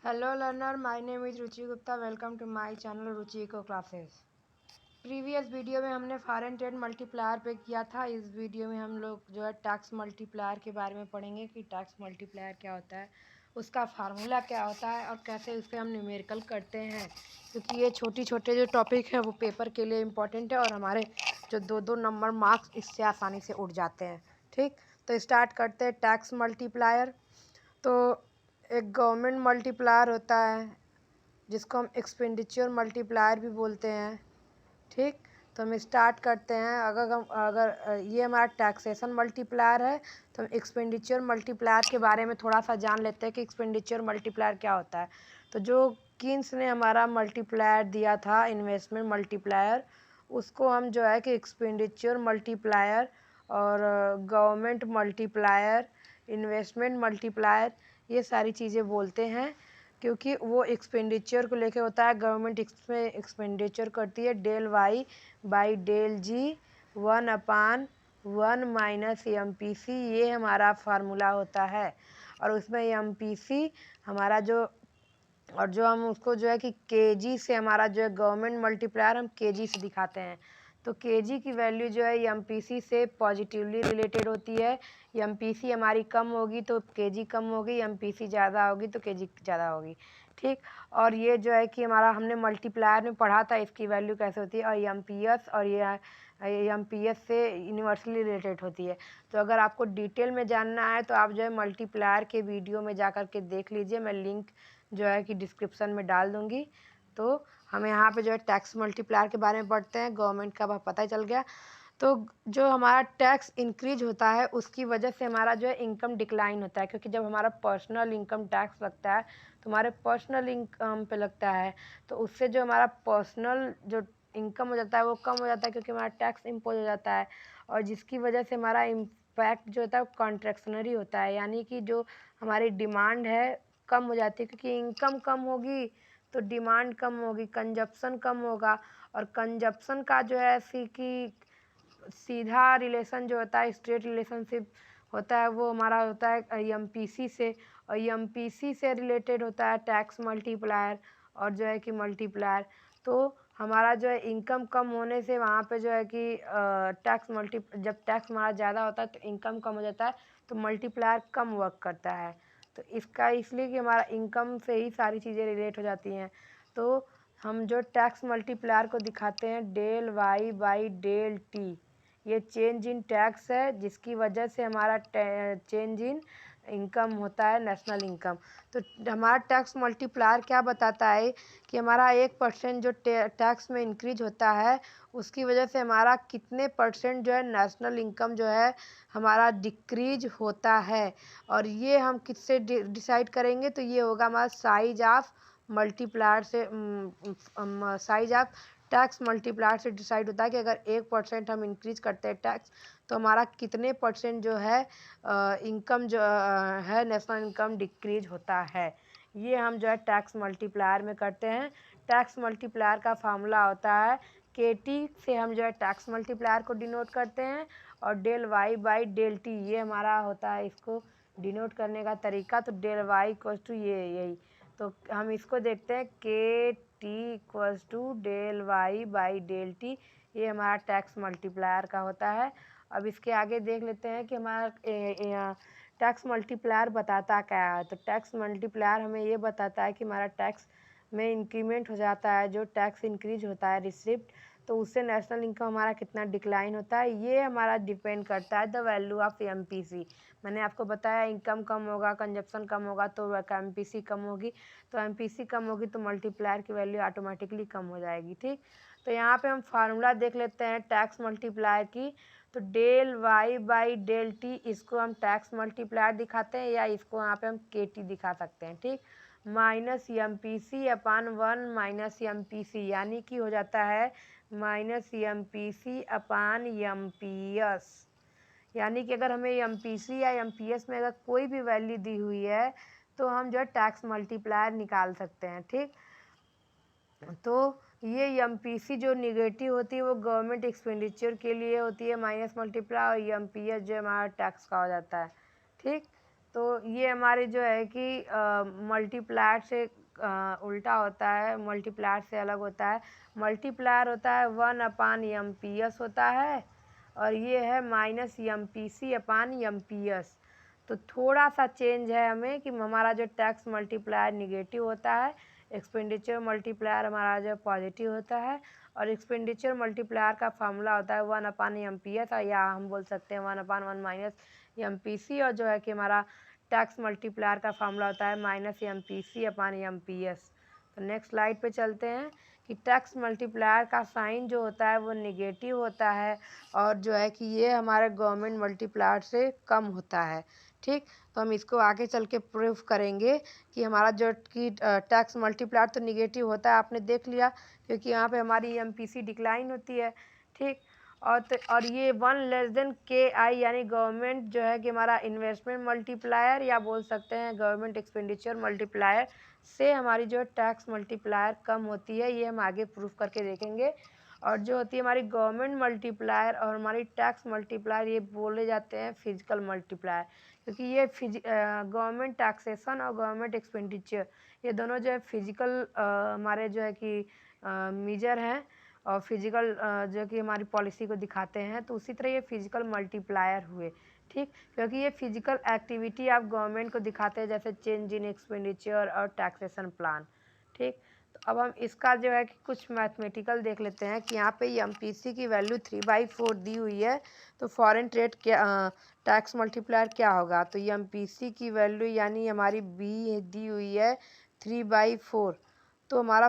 Hello learner, my name is Ruchi Gupta. Welcome to my channel Ruchi eco classes. Previous video में हमने foreign trade multiplier पे किया था. इस वीडियो में हम लोग जो है टैक्स मल्टीप्लायर के बारे में पढ़ेंगे कि टैक्स मल्टीप्लायर क्या होता है, उसका फार्मूला क्या होता है और कैसे उससे हम न्यूमेरिकल करते हैं. क्योंकि ये छोटे जो टॉपिक है वो पेपर के लिए इम्पोर्टेंट है और हमारे जो दो नंबर मार्क्स इससे आसानी से उठ जाते हैं. ठीक, तो स्टार्ट करते हैं टैक्स मल्टीप्लायर. तो एक गवर्नमेंट मल्टीप्लायर होता है जिसको हम एक्सपेंडिचर मल्टीप्लायर भी बोलते हैं. ठीक, तो हम स्टार्ट करते हैं. अगर ये हमारा टैक्सेशन मल्टीप्लायर है तो हम एक्सपेंडिचर मल्टीप्लायर के बारे में थोड़ा सा जान लेते हैं कि एक्सपेंडिचर मल्टीप्लायर क्या होता है. तो जो किन्स ने हमारा मल्टीप्लायर दिया था इन्वेस्टमेंट मल्टीप्लायर, उसको हम जो है कि एक्सपेंडिचर मल्टीप्लायर और गवर्नमेंट मल्टीप्लायर, इन्वेस्टमेंट मल्टीप्लायर, ये सारी चीज़ें बोलते हैं. क्योंकि वो एक्सपेंडिचर को लेके होता है. गवर्नमेंट इसमें एक्सपेंडिचर करती है del Y by del G 1/1 minus MPC. ये हमारा फार्मूला होता है. और उसमें MPC हमारा जो हम उसको जो है कि केजी से, हमारा जो है गवर्नमेंट मल्टीप्लायर हम केजी से दिखाते हैं. तो केजी की वैल्यू जो है MPC से पॉजिटिवली रिलेटेड होती है. MPC हमारी कम होगी तो केजी कम होगी, MPC ज़्यादा होगी तो केजी ज़्यादा होगी. ठीक, और ये जो है कि हमारा हमने मल्टीप्लायर में पढ़ा था इसकी वैल्यू कैसे होती है. और MPS और ये MPS से यूनिवर्सली रिलेटेड होती है. तो अगर आपको डिटेल में जानना है तो आप जो है मल्टीप्लायर के वीडियो में जा कर के देख लीजिए. मैं लिंक जो है कि डिस्क्रिप्शन में डाल दूँगी. तो हम यहाँ पे जो है टैक्स मल्टीप्लायर के बारे में पढ़ते हैं. गवर्नमेंट का पता ही चल गया. तो जो हमारा टैक्स इंक्रीज होता है उसकी वजह से हमारा जो है इनकम डिक्लाइन होता है. क्योंकि जब हमारा पर्सनल इनकम टैक्स लगता है तो हमारे पर्सनल इनकम पे लगता है, तो उससे जो हमारा पर्सनल जो इनकम हो जाता है वो कम हो जाता है क्योंकि हमारा टैक्स इम्पोज हो जाता है. और जिसकी वजह से हमारा इम्पैक्ट जो होता है वो कॉन्ट्रैक्शनरी होता है. यानी कि जो हमारी डिमांड है कम हो जाती है. क्योंकि इनकम कम होगी तो डिमांड कम होगी, कंजप्शन कम होगा. और कंजप्शन का जो है कि सीधा रिलेशन जो होता है, स्ट्रेट रिलेशनशिप होता है, वो हमारा होता है MPC से. और MPC से रिलेटेड होता है टैक्स मल्टीप्लायर और जो है कि मल्टीप्लायर. तो हमारा जो है इनकम कम होने से वहाँ पे जो है कि जब टैक्स हमारा ज़्यादा होता है तो इनकम कम हो जाता है, तो मल्टीप्लायर कम वर्क करता है. तो इसका इसलिए कि हमारा इनकम से ही सारी चीज़ें रिलेट हो जाती हैं. तो हम जो टैक्स मल्टीप्लायर को दिखाते हैं del Y by del T. ये चेंज इन टैक्स है जिसकी वजह से हमारा चेंज इन इनकम होता है, नेशनल इनकम. तो हमारा टैक्स मल्टीप्लायर क्या बताता है कि हमारा 1% जो टैक्स में इंक्रीज होता है उसकी वजह से हमारा कितने % जो है नेशनल इनकम जो है हमारा डिक्रीज होता है. और ये हम किससे डिसाइड करेंगे, तो ये होगा हमारा साइज ऑफ मल्टीप्लायर से, साइज ऑफ टैक्स मल्टीप्लायर से डिसाइड होता है कि अगर 1% हम इंक्रीज करते हैं टैक्स तो हमारा कितने % जो है इनकम जो है नेशनल इनकम डिक्रीज होता है. ये हम जो है टैक्स मल्टीप्लायर में करते हैं. टैक्स मल्टीप्लायर का फार्मूला होता है KT से हम जो है टैक्स मल्टीप्लायर को डिनोट करते हैं. और del Y by del T ये हमारा होता है इसको डिनोट करने का तरीका. तो डेल वाई इक्वल्स टू ये यही. तो हम इसको देखते हैं KT equals to del Y by del T. ये हमारा टैक्स मल्टीप्लायर का होता है. अब इसके आगे देख लेते हैं कि हमारा टैक्स मल्टीप्लायर बताता क्या है. तो टैक्स मल्टीप्लायर हमें ये बताता है कि हमारा टैक्स में इंक्रीमेंट हो जाता है, जो टैक्स इंक्रीज होता है रिसिप्ट, तो उससे नेशनल इनकम हमारा कितना डिक्लाइन होता है. ये हमारा डिपेंड करता है द वैल्यू ऑफ MPC. मैंने आपको बताया इनकम कम होगा, कंजप्शन कम होगा तो MPC कम होगी. तो MPC कम होगी तो मल्टीप्लायर की वैल्यू ऑटोमेटिकली कम हो जाएगी. ठीक, तो यहाँ पे हम फार्मूला देख लेते हैं टैक्स मल्टीप्लायर की. तो del Y by del T इसको हम टैक्स मल्टीप्लायर दिखाते हैं या इसको यहाँ पे हम KT दिखा सकते हैं. ठीक, माइनस MPC अपान 1 माइनस MPC यानी कि हो जाता है माइनस MPC अपान MPS. यानी कि अगर हमें MPC या MPS में अगर कोई भी वैल्यू दी हुई है तो हम जो है टैक्स मल्टीप्लायर निकाल सकते हैं. ठीक, तो ये MPC जो निगेटिव होती है वो गवर्नमेंट एक्सपेंडिचर के लिए होती है माइनस मल्टीप्लाई, और MPS जो हमारा टैक्स का हो जाता है. ठीक, तो ये हमारी जो है कि मल्टीप्लायर से उल्टा होता है, मल्टीप्लायर से अलग होता है। मल्टीप्लायर होता है 1/MPS होता है, और ये है -MPC/MPS। तो थोड़ा सा चेंज है हमें कि हमारा जो टैक्स मल्टीप्लायर निगेटिव होता है, एक्सपेंडिचर मल्टीप्लायर हमारा जो पॉजिटिव होता है, और एक्सपेंडिचर मल्टीप्लायर का फार्मूला होता है 1/MPS, या हम बोल सकते हैं 1/1 -MPC, और जो है कि हमारा टैक्स मल्टीप्लायर का फार्मूला होता है -MPC/MPS। तो नेक्स्ट स्लाइड पे चलते हैं कि टैक्स मल्टीप्लायर का साइन जो होता है वो निगेटिव होता है, और जो है कि ये हमारे गवर्नमेंट मल्टीप्लायर से कम होता है। ठीक, तो हम इसको आगे चल के प्रूफ करेंगे कि हमारा जो कि टैक्स मल्टीप्लायर तो निगेटिव होता है, आपने देख लिया, क्योंकि यहाँ पे हमारी MPC डिक्लाइन होती है। ठीक, और ये 1 KI यानी गवर्नमेंट जो है कि हमारा इन्वेस्टमेंट मल्टीप्लायर, या बोल सकते हैं गवर्नमेंट एक्सपेंडिचर मल्टीप्लायर से हमारी जो टैक्स मल्टीप्लायर कम होती है। ये हम आगे प्रूफ करके देखेंगे। और जो होती है हमारी गवर्नमेंट मल्टीप्लायर और हमारी टैक्स मल्टीप्लायर, ये बोले जाते हैं फिजिकल मल्टीप्लायर, क्योंकि ये गवर्नमेंट टैक्सेशन और गवर्नमेंट एक्सपेंडिचर, ये दोनों जो है फिजिकल हमारे जो है कि मेजर हैं, और फिजिकल जो कि हमारी पॉलिसी को दिखाते हैं। तो उसी तरह ये फिजिकल मल्टीप्लायर हुए। ठीक, क्योंकि ये फिजिकल एक्टिविटी आप गवर्नमेंट को दिखाते हैं, जैसे चेंज इन एक्सपेंडिचर और टैक्सेशन प्लान। ठीक, तो अब हम इसका जो है कि कुछ मैथमेटिकल देख लेते हैं कि यहाँ पे MPC की वैल्यू 3/4 दी हुई है, तो फॉरेन ट्रेड क्या टैक्स मल्टीप्लायर क्या होगा। तो MPC की वैल्यू यानी हमारी B दी हुई है 3/4। तो हमारा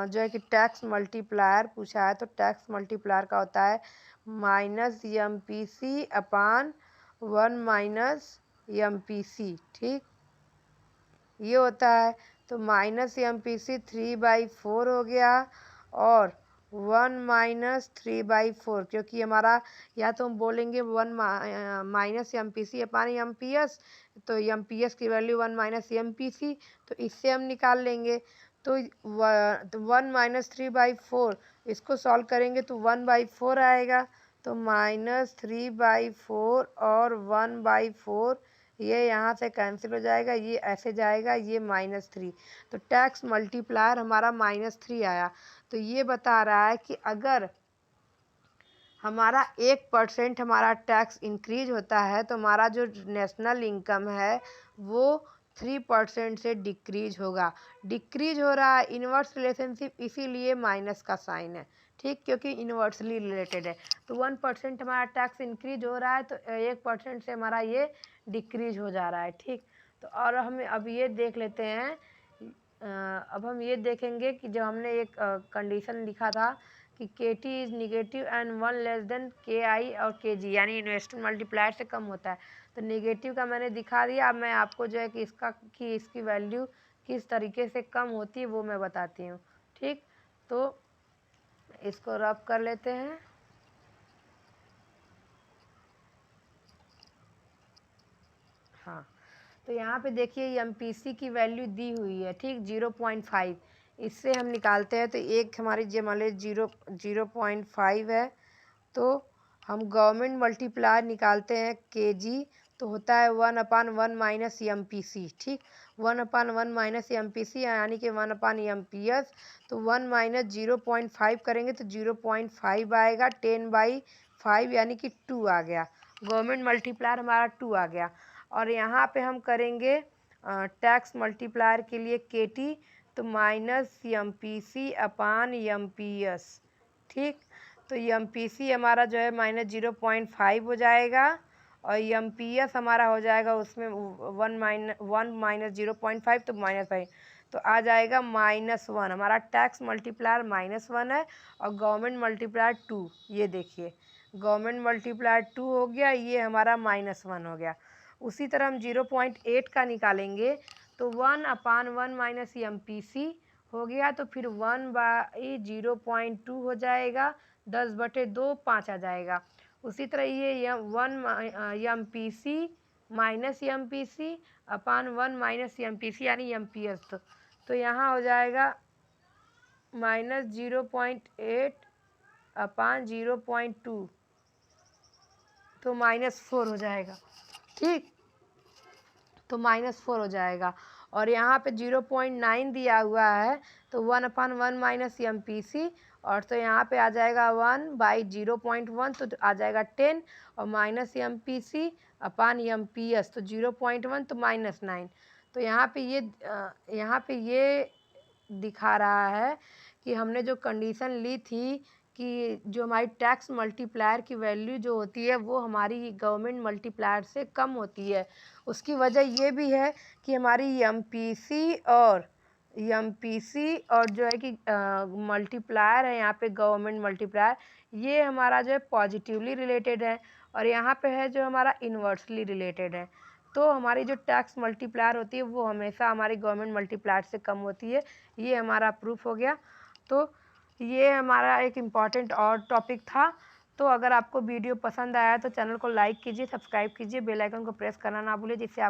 जो है कि टैक्स मल्टीप्लायर पूछा है, तो टैक्स मल्टीप्लायर का होता है -MPC/1 - MPC। ठीक, ये होता है। तो -MPC 3/4 हो गया, और 1 - 3/4, क्योंकि हमारा या तो हम बोलेंगे 1 -MPC/MPS, तो MPS की वैल्यू 1 - MPC, तो इससे हम निकाल लेंगे। तो 1 - 3/4 इसको सॉल्व करेंगे तो 1/4 आएगा। तो -3/4 और 1/4, ये यहाँ से कैंसिल हो जाएगा, ये ऐसे जाएगा, ये -3। तो टैक्स मल्टीप्लायर हमारा -3 आया। तो ये बता रहा है कि अगर हमारा 1% हमारा टैक्स इंक्रीज होता है, तो हमारा जो नेशनल इनकम है वो 3% से डिक्रीज होगा। डिक्रीज हो रहा है, इन्वर्स रिलेशनशिप, इसीलिए माइनस का साइन है। ठीक, क्योंकि इन्वर्सली रिलेटेड है। तो 1% हमारा टैक्स इंक्रीज हो रहा है, तो 1% से हमारा ये डिक्रीज हो जा रहा है। ठीक, तो और हम अब ये देख लेते हैं, अब हम ये देखेंगे कि जब हमने एक कंडीशन लिखा था कि KT is negative and 1 < KI और KG, यानी इन्वेस्टमेंट मल्टीप्लायर से कम होता है। तो निगेटिव का मैंने दिखा दिया। अब मैं आपको जो है कि इसकी वैल्यू किस तरीके से कम होती है वो मैं बताती हूँ। ठीक, तो इसको रब कर लेते हैं। हाँ, तो यहाँ पे देखिए MPC की वैल्यू दी हुई है। ठीक, 0.5, इससे हम निकालते हैं। तो एक हमारी जो मान ली 0.5 है, तो हम गवर्नमेंट मल्टीप्लायर निकालते हैं KG, तो होता है 1/1 - MPC। ठीक, 1/1 - MPC यानी कि 1/MPS। तो 1 - 0.5 करेंगे तो 0.5 आएगा, 10/5 यानी कि 2 आ गया। गवर्नमेंट मल्टीप्लायर हमारा 2 आ गया। और यहाँ पे हम करेंगे टैक्स मल्टीप्लायर के लिए KT, तो -MPC/MPS। ठीक, तो MPC हमारा जो है -0.5 हो जाएगा, और MPS हमारा हो जाएगा उसमें 1 - 0.5, तो -5, तो आ जाएगा -1। हमारा टैक्स मल्टीप्लायर -1 है, और गवर्नमेंट मल्टीप्लायर 2। ये देखिए, गवर्नमेंट मल्टीप्लायर 2 हो गया, ये हमारा -1 हो गया। उसी तरह हम 0.8 का निकालेंगे, तो 1/1 - MPC हो गया, तो फिर 1/0.2 हो जाएगा, 10/2 5 आ जाएगा। उसी तरह ये 1 MPC -MPC/1 - MPC यानी MPS, तो यहाँ हो जाएगा -0.8/0.2, तो -4 हो जाएगा। ठीक, तो -4 हो जाएगा। और यहाँ पे 0.9 दिया हुआ है तो 1/1 माइनस एम पी सी, और तो यहाँ पे आ जाएगा 1/0.1 तो आ जाएगा 10, और माइनस एम पी सी अपान एम पी एस तो 0.1 तो -9। तो यहाँ पे ये दिखा रहा है कि हमने जो कंडीशन ली थी कि जो हमारी टैक्स मल्टीप्लायर की वैल्यू जो होती है वो हमारी गवर्नमेंट मल्टीप्लायर से कम होती है। उसकी वजह ये भी है कि हमारी एमपीसी और जो है कि मल्टीप्लायर है यहाँ पे गवर्नमेंट मल्टीप्लायर, ये हमारा जो है पॉजिटिवली रिलेटेड है, और यहाँ पे है जो हमारा इन्वर्सली रिलेटेड है। तो हमारी जो टैक्स मल्टीप्लायर होती है वो हमेशा हमारी गवर्नमेंट मल्टीप्लायर से कम होती है। ये हमारा प्रूफ हो गया। तो ये हमारा एक इम्पॉर्टेंट और टॉपिक था। तो अगर आपको वीडियो पसंद आया तो चैनल को लाइक कीजिए, सब्सक्राइब कीजिए, बेल आइकन को प्रेस करना ना भूलिए, जिससे आप